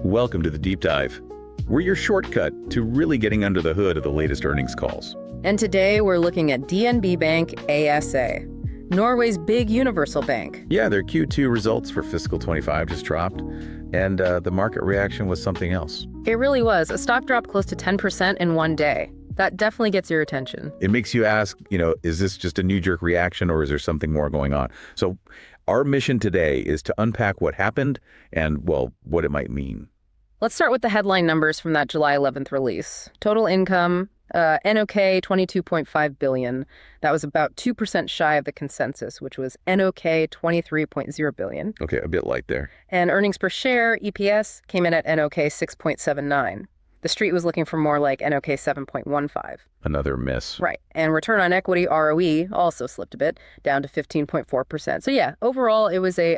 Welcome to the Deep Dive. We're your shortcut to really getting under the hood of the latest earnings calls. And today we're looking at DNB Bank ASA, Norway's big universal bank. Yeah, their Q2 results for fiscal 25 just dropped, and the market reaction was something else. It really was. A stock dropped close to 10% in one day. That definitely gets your attention. It makes you ask, is this just a knee-jerk reaction or is there something more going on? So our mission today is to unpack what happened and, well, what it might mean. Let's start with the headline numbers from that July 11th release. Total income, NOK 22.5 billion. That was about 2% shy of the consensus, which was NOK 23.0 billion. Okay, a bit light there. And earnings per share, EPS, came in at NOK 6.79. The street was looking for more like NOK 7.15. Another miss. Right. And return on equity, ROE, also slipped a bit, down to 15.4%. So yeah, overall, it was a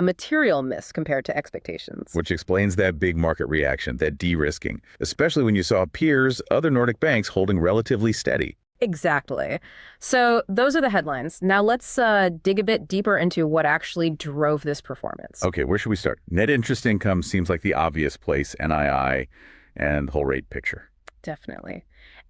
material miss compared to expectations. Which explains that big market reaction, that de-risking, especially when you saw peers, other Nordic banks, holding relatively steady. Exactly. So those are the headlines. Now let's dig a bit deeper into what actually drove this performance. Okay, where should we start? Net interest income seems like the obvious place, NII, and the whole rate picture. Definitely.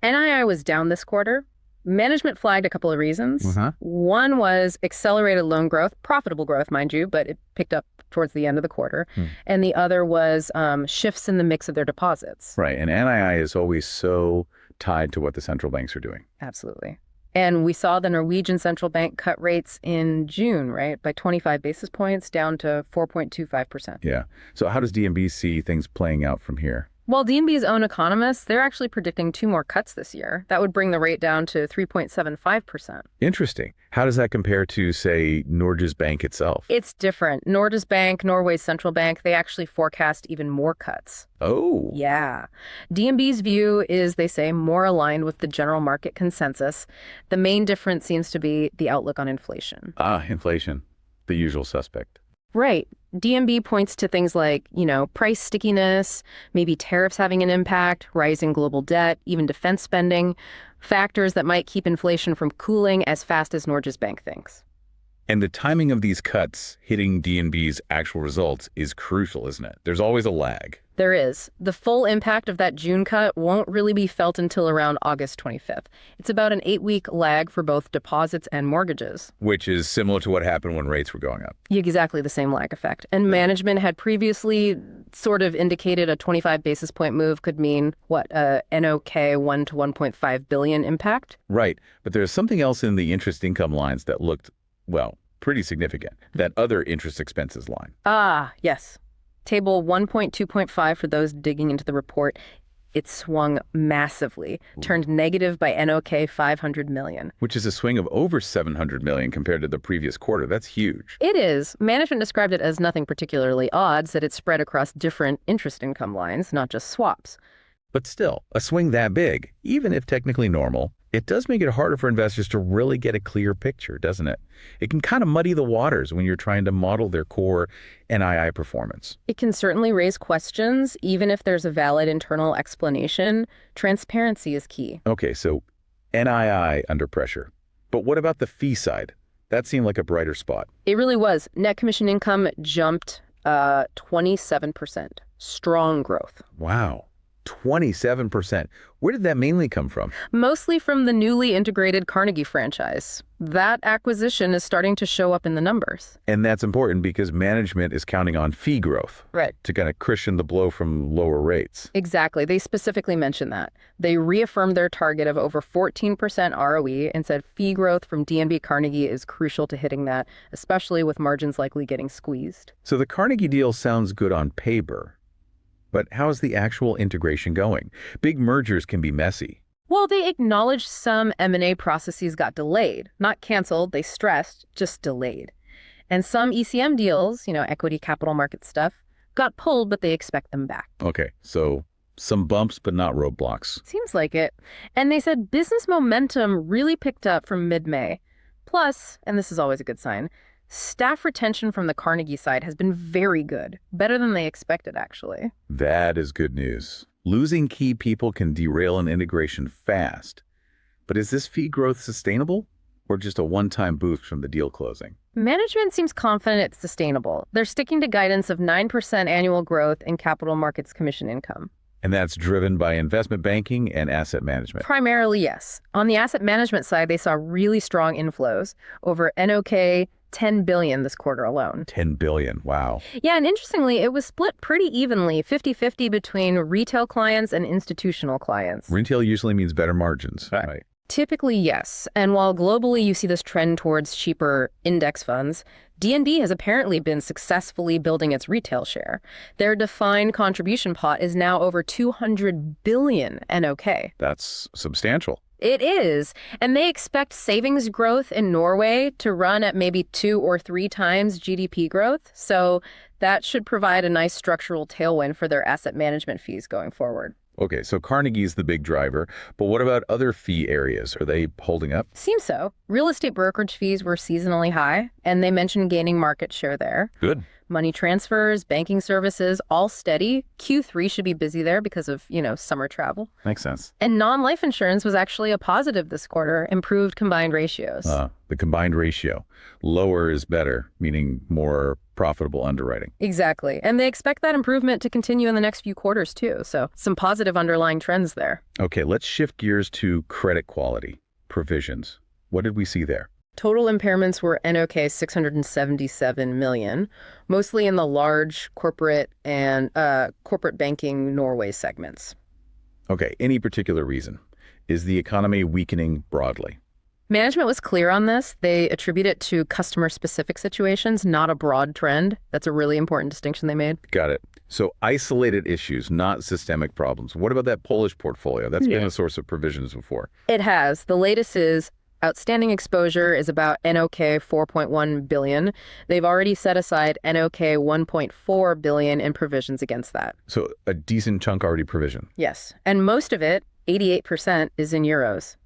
NII was down this quarter. Management flagged a couple of reasons. One was accelerated loan growth, profitable growth, mind you, but it picked up towards the end of the quarter. And the other was shifts in the mix of their deposits. Right. And NII is always so tied to what the central banks are doing. Absolutely. And we saw the Norwegian central bank cut rates in June, right, by 25 basis points down to 4.25%. Yeah. So how does DNB see things playing out from here? Well, DNB's own economists, they're actually predicting 2 more cuts this year. That would bring the rate down to 3.75%. Interesting. How does that compare to, say, Norges Bank itself? It's different. Norges Bank, Norway's central bank, they actually forecast even more cuts. Oh. Yeah. DNB's view is, they say, more aligned with the general market consensus. The main difference seems to be the outlook on inflation. Inflation. The usual suspect. Right. DNB points to things like, price stickiness, maybe tariffs having an impact, rising global debt, even defense spending, factors that might keep inflation from cooling as fast as Norges Bank thinks. And the timing of these cuts hitting DNB's actual results is crucial, isn't it? There's always a lag. There is. The full impact of that June cut won't really be felt until around August 25th. It's about an 8-week lag for both deposits and mortgages. Which is similar to what happened when rates were going up. Exactly the same lag effect. And management had previously sort of indicated a 25 basis point move could mean, NOK 1 to 1.5 billion impact? Right. But there's something else in the interest income lines that looked, pretty significant. That other interest expenses line. Yes. Table 1.2.5 for those digging into the report. It swung massively, turned negative by NOK 500 million. Which is a swing of over 700 million compared to the previous quarter. That's huge. It is. Management described it as nothing particularly odd, said it spread across different interest income lines, not just swaps. But still, a swing that big, even if technically normal, it does make it harder for investors to really get a clear picture, doesn't it? It can kind of muddy the waters when you're trying to model their core NII performance. It can certainly raise questions, even if there's a valid internal explanation. Transparency is key. Okay, so NII under pressure. But what about the fee side? That seemed like a brighter spot. It really was. Net commission income jumped 27%. Strong growth. Wow. 27%. Where did that mainly come from? Mostly from the newly integrated Carnegie franchise. That acquisition is starting to show up in the numbers. And that's important because management is counting on fee growth. Right. To kind of cushion the blow from lower rates. Exactly. They specifically mentioned that. They reaffirmed their target of over 14% ROE and said fee growth from DNB Carnegie is crucial to hitting that, especially with margins likely getting squeezed. So the Carnegie deal sounds good on paper. But how's the actual integration going? Big mergers can be messy. Well, they acknowledged some M&A processes got delayed. Not canceled, they stressed, just delayed. And some ECM deals, equity capital market stuff, got pulled, but they expect them back. Okay, so some bumps, but not roadblocks. Seems like it. And they said business momentum really picked up from mid-May. Plus, and this is always a good sign, staff retention from the Carnegie side has been very good. Better than they expected, actually. That is good news. Losing key people can derail an integration fast. But is this fee growth sustainable or just a one-time boost from the deal closing? Management seems confident it's sustainable. They're sticking to guidance of 9% annual growth in capital markets commission income. And that's driven by investment banking and asset management. Primarily, yes. On the asset management side, they saw really strong inflows, over NOK 10 billion this quarter alone. 10 billion, wow. Yeah, and interestingly, it was split pretty evenly, 50-50 between retail clients and institutional clients. Retail usually means better margins, right? Typically, yes. And while globally you see this trend towards cheaper index funds, DNB has apparently been successfully building its retail share. Their defined contribution pot is now over 200 billion NOK. That's substantial. It is. And they expect savings growth in Norway to run at maybe 2 or 3 times GDP growth. So that should provide a nice structural tailwind for their asset management fees going forward. Okay, so Carnegie's the big driver, but what about other fee areas? Are they holding up? Seems so. Real estate brokerage fees were seasonally high, and they mentioned gaining market share there. Good. Money transfers, banking services, all steady. Q3 should be busy there because of, summer travel. Makes sense. And non-life insurance was actually a positive this quarter, improved combined ratios. The combined ratio. Lower is better, meaning more profitable underwriting. Exactly. And they expect that improvement to continue in the next few quarters too. So some positive underlying trends there. Okay, let's shift gears to credit quality, provisions. What did we see there? Total impairments were NOK 677 million, mostly in the large corporate and corporate banking Norway segments. Okay, any particular reason? Is the economy weakening broadly? Management was clear on this. They attribute it to customer-specific situations, not a broad trend. That's a really important distinction they made. Got it. So isolated issues, not systemic problems. What about that Polish portfolio? That's been a source of provisions before. It has. The latest is outstanding exposure is about NOK 4.1 billion. They've already set aside NOK 1.4 billion in provisions against that. So a decent chunk already provisioned. Yes. And most of it, 88%, is in euros.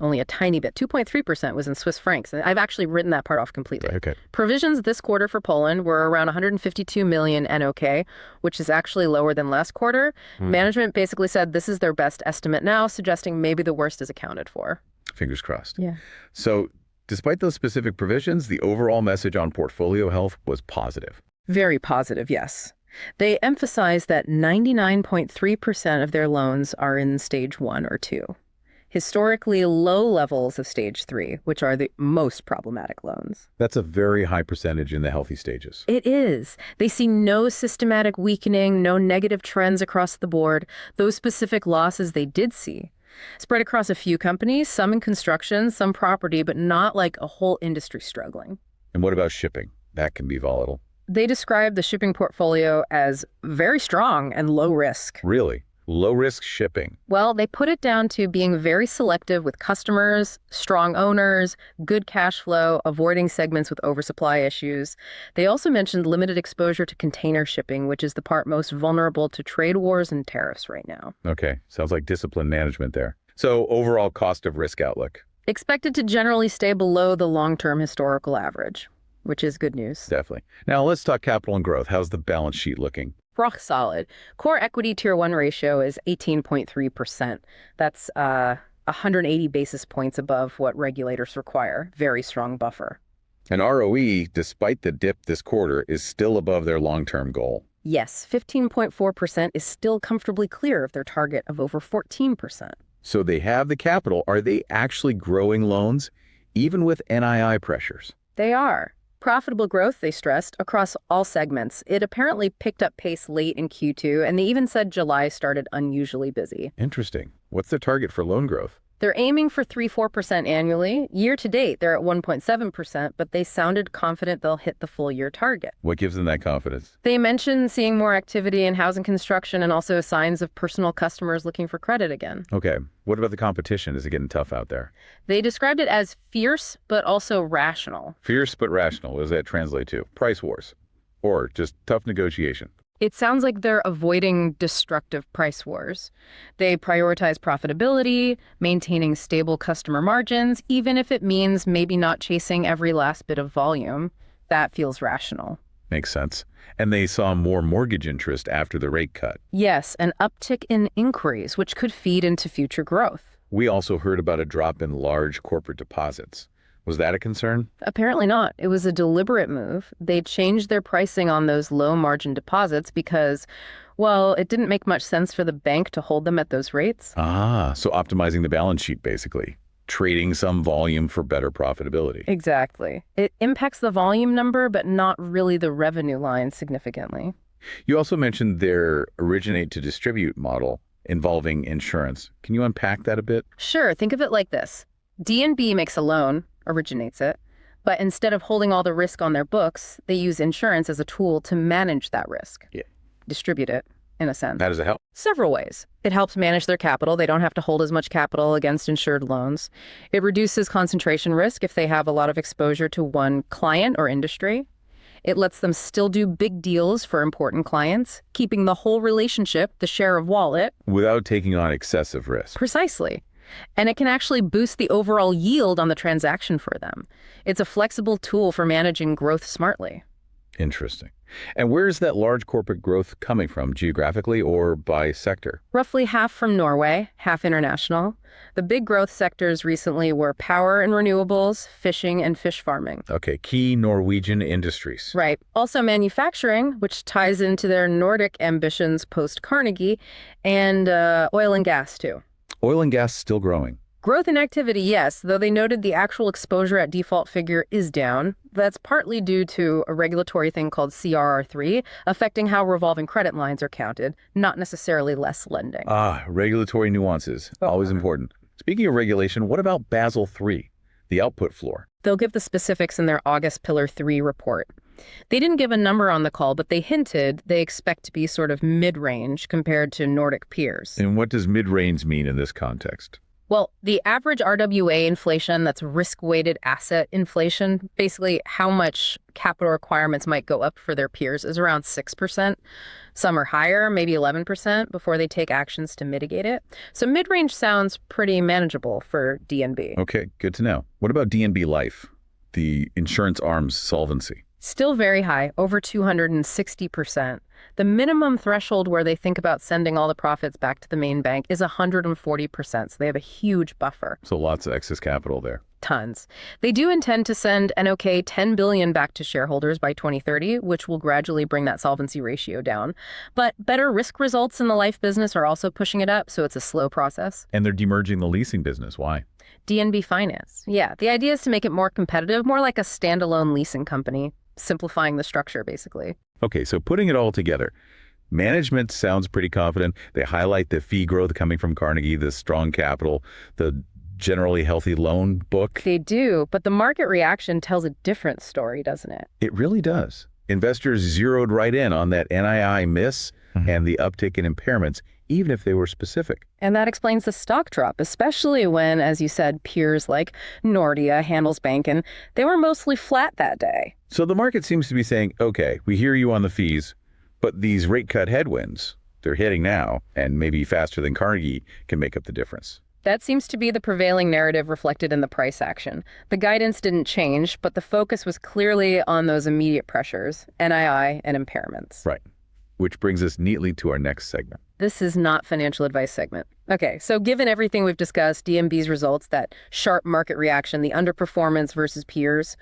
Only a tiny bit, 2.3% was in Swiss francs. And I've actually written that part off completely. Okay. Provisions this quarter for Poland were around 152 million NOK, which is actually lower than last quarter. Management basically said this is their best estimate now, suggesting maybe the worst is accounted for. Fingers crossed. Yeah. So despite those specific provisions, the overall message on portfolio health was positive. Very positive, yes. They emphasize that 99.3% of their loans are in stage 1 or 2. Historically low levels of stage 3, which are the most problematic loans. That's a very high percentage in the healthy stages. It is. They see no systematic weakening, no negative trends across the board. Those specific losses they did see spread across a few companies, some in construction, some property, but not like a whole industry struggling. And what about shipping? That can be volatile. They describe the shipping portfolio as very strong and low risk. Really? Low-risk shipping? Well, they put it down to being very selective with customers, strong owners, good cash flow, avoiding segments with oversupply issues. They also mentioned limited exposure to container shipping, which is the part most vulnerable to trade wars and tariffs right now. Okay, sounds like disciplined management there. So overall cost of risk outlook? Expected to generally stay below the long-term historical average, which is good news. Definitely. Now let's talk capital and growth. How's the balance sheet looking? Rock solid. Core equity tier 1 ratio is 18.3%. That's 180 basis points above what regulators require. Very strong buffer. And ROE, despite the dip this quarter, is still above their long-term goal. Yes, 15.4% is still comfortably clear of their target of over 14%. So they have the capital. Are they actually growing loans, even with NII pressures? They are. Profitable growth, they stressed, across all segments. It apparently picked up pace late in Q2, and they even said July started unusually busy. Interesting. What's the target for loan growth? They're aiming for 3-4% annually. Year to date, they're at 1.7%, but they sounded confident they'll hit the full year target. What gives them that confidence? They mentioned seeing more activity in housing construction and also signs of personal customers looking for credit again. Okay. What about the competition? Is it getting tough out there? They described it as fierce, but also rational. Fierce but rational. What does that translate to? Price wars? Or just tough negotiation? It sounds like they're avoiding destructive price wars. They prioritize profitability, maintaining stable customer margins, even if it means maybe not chasing every last bit of volume. That feels rational. Makes sense. And they saw more mortgage interest after the rate cut. Yes, an uptick in inquiries, which could feed into future growth. We also heard about a drop in large corporate deposits. Was that a concern? Apparently not. It was a deliberate move. They changed their pricing on those low margin deposits because, well, it didn't make much sense for the bank to hold them at those rates. So optimizing the balance sheet, basically. Trading some volume for better profitability. Exactly. It impacts the volume number, but not really the revenue line significantly. You also mentioned their originate to distribute model involving insurance. Can you unpack that a bit? Sure. Think of it like this. DNB makes a loan, originates it, but instead of holding all the risk on their books, they use insurance as a tool to manage that risk. Yeah. Distribute it, in a sense. How does it help? Several ways. It helps manage their capital. They don't have to hold as much capital against insured loans. It reduces concentration risk if they have a lot of exposure to one client or industry. It lets them still do big deals for important clients, keeping the whole relationship, the share of wallet. Without taking on excessive risk. Precisely. And it can actually boost the overall yield on the transaction for them. It's a flexible tool for managing growth smartly. Interesting. And where is that large corporate growth coming from, geographically or by sector? Roughly half from Norway, half international. The big growth sectors recently were power and renewables, fishing, and fish farming. Okay, key Norwegian industries. Right. Also manufacturing, which ties into their Nordic ambitions post-Carnegie, and oil and gas, too. Oil and gas still growing. Growth in activity, yes, though they noted the actual exposure at default figure is down. That's partly due to a regulatory thing called CRR3, affecting how revolving credit lines are counted, not necessarily less lending. Regulatory nuances, always important. Speaking of regulation, what about Basel III, the output floor? They'll give the specifics in their August Pillar 3 report. They didn't give a number on the call, but they hinted they expect to be sort of mid-range compared to Nordic peers. And what does mid-range mean in this context? Well, the average RWA inflation, that's risk-weighted asset inflation, basically how much capital requirements might go up for their peers, is around 6%. Some are higher, maybe 11%, before they take actions to mitigate it. So mid-range sounds pretty manageable for DNB. Okay, good to know. What about DNB Life, the insurance arm's solvency? Still very high, over 260%. The minimum threshold where they think about sending all the profits back to the main bank is 140%, so they have a huge buffer. So lots of excess capital there. Tons. They do intend to send NOK 10 billion back to shareholders by 2030, which will gradually bring that solvency ratio down. But better risk results in the life business are also pushing it up, so it's a slow process. And they're demerging the leasing business. Why? DNB Finance. Yeah, the idea is to make it more competitive, more like a standalone leasing company, simplifying the structure, basically. Okay, so putting it all together, management sounds pretty confident. They highlight the fee growth coming from Carnegie, the strong capital, the generally healthy loan book. They do, but the market reaction tells a different story, doesn't it? It really does. Investors zeroed right in on that NII miss and the uptick in impairments, even if they were specific. And that explains the stock drop, especially when, as you said, peers like Nordea, Handelsbanken, they were mostly flat that day. So the market seems to be saying, okay, we hear you on the fees, but these rate cut headwinds, they're hitting now, and maybe faster than Carnegie can make up the difference. That seems to be the prevailing narrative reflected in the price action. The guidance didn't change, but the focus was clearly on those immediate pressures, NII and impairments. Right. Which brings us neatly to our next segment. This is not financial advice segment. Okay, so given everything we've discussed, DNB's results, that sharp market reaction, the underperformance versus peers,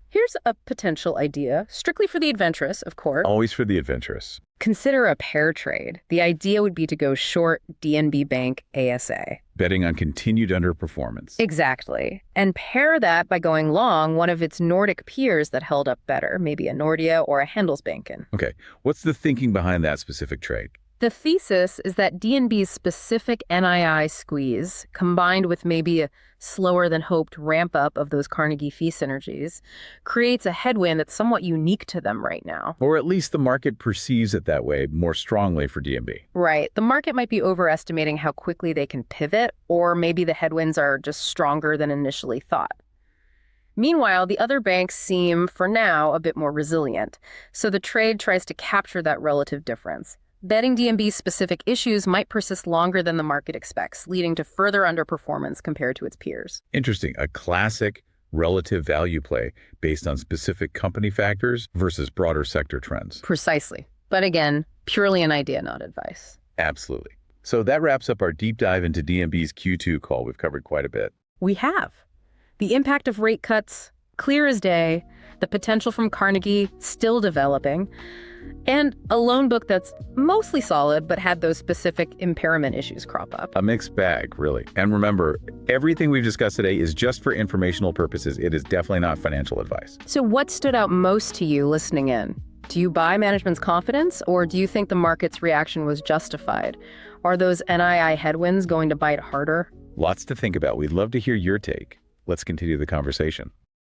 here's a potential idea, strictly for the adventurous, of course. Always for the adventurous. Consider a pair trade. The idea would be to go short DNB Bank ASA. Betting on continued underperformance. Exactly. And pair that by going long one of its Nordic peers that held up better, maybe a Nordea or a Handelsbanken. Okay, what's the thinking behind that specific trade? The thesis is that DNB's specific NII squeeze, combined with maybe a slower than hoped ramp up of those Carnegie fee synergies, creates a headwind that's somewhat unique to them right now. Or at least the market perceives it that way more strongly for DNB. Right. The market might be overestimating how quickly they can pivot, or maybe the headwinds are just stronger than initially thought. Meanwhile, the other banks seem, for now, a bit more resilient. So the trade tries to capture that relative difference. Betting DNB's specific issues might persist longer than the market expects, leading to further underperformance compared to its peers. Interesting. A classic relative value play based on specific company factors versus broader sector trends. Precisely. But again, purely an idea, not advice. Absolutely. So that wraps up our deep dive into DNB's Q2 call. We've covered quite a bit. We have. The impact of rate cuts, clear as day, the potential from Carnegie still developing, and a loan book that's mostly solid but had those specific impairment issues crop up. A mixed bag, really. And remember, everything we've discussed today is just for informational purposes. It is definitely not financial advice. So what stood out most to you listening in? Do you buy management's confidence, or do you think the market's reaction was justified? Are those NII headwinds going to bite harder? Lots to think about. We'd love to hear your take. Let's continue the conversation.